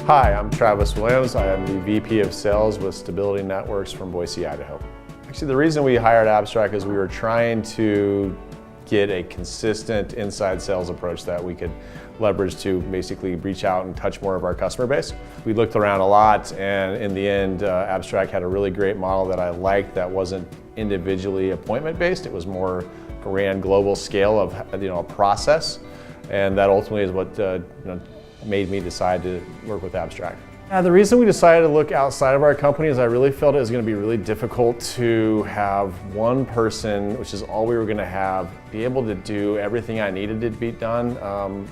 Hi, I'm Travis Williams. I am the VP of Sales with Stability Networks from Boise, Idaho. Actually, the reason we hired Abstrakt is we were trying to get a consistent inside sales approach that we could leverage to basically reach out and touch more of our customer base. We looked around a lot, and in the end, Abstrakt had a really great model that I liked that wasn't individually appointment-based. It was more grand global scale of a process, and that ultimately is what made me decide to work with Abstrakt. The reason we decided to look outside of our company is I really felt it was going to be really difficult to have one person, which is all we were going to have, be able to do everything I needed to be done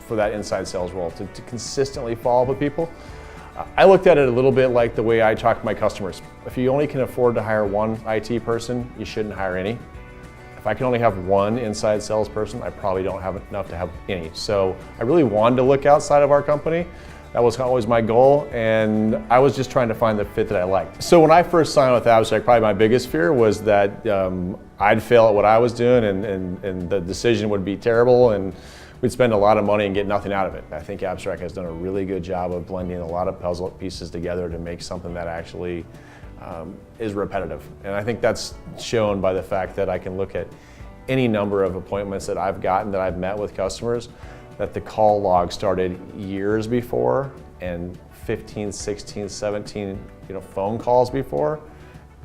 for that inside sales role, to consistently follow up with people. I looked at it a little bit like the way I talk to my customers. If you only can afford to hire one IT person, you shouldn't hire any. If I can only have one inside salesperson, I probably don't have enough to have any. So I really wanted to look outside of our company. That was always my goal, and I was just trying to find the fit that I liked. So when I first signed with Abstrakt, probably my biggest fear was that I'd fail at what I was doing and the decision would be terrible and we'd spend a lot of money and get nothing out of it. I think Abstrakt has done a really good job of blending a lot of puzzle pieces together to make something that actually is repetitive. And I think that's shown by the fact that I can look at any number of appointments that I've gotten, that I've met with customers, that the call log started years before and 15, 16, 17 phone calls before,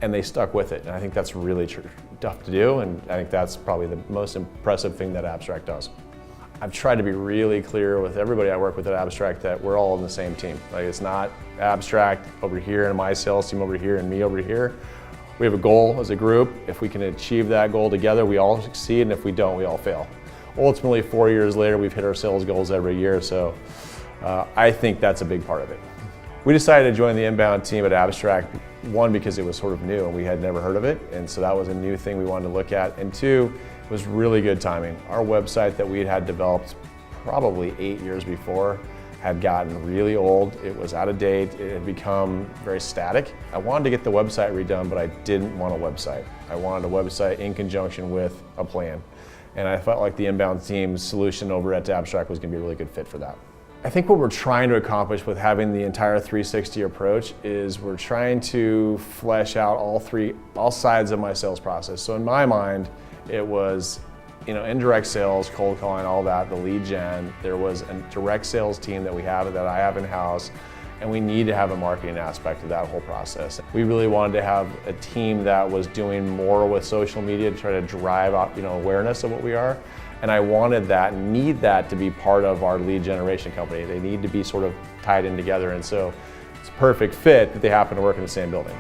and they stuck with it. And I think that's really tough to do, and I think that's probably the most impressive thing that Abstrakt does. I've tried to be really clear with everybody I work with at Abstrakt that we're all on the same team. Like, it's not Abstrakt over here and my sales team over here and me over here. We have a goal as a group. If we can achieve that goal together, we all succeed, and if we don't, we all fail. Ultimately, 4 years later, we've hit our sales goals every year, so I think that's a big part of it. We decided to join the inbound team at Abstrakt, one, because it was sort of new and we had never heard of it, and so that was a new thing we wanted to look at, and two, it was really good timing. Our website that we had developed probably 8 years before had gotten really old. It was out of date. It had become very static. I wanted to get the website redone, but I didn't want a website. I wanted a website in conjunction with a plan. And I felt like the inbound team's solution over at Abstrakt was going to be a really good fit for that. I think what we're trying to accomplish with having the entire 360 approach is we're trying to flesh out all sides of my sales process. So in my mind, it was indirect sales, cold calling, all that, the lead gen. There was a direct sales team that I have in-house, and we need to have a marketing aspect of that whole process. We really wanted to have a team that was doing more with social media to try to drive out awareness of what we are. And I wanted that, need that to be part of our lead generation company. They need to be sort of tied in together, and so it's a perfect fit that they happen to work in the same building.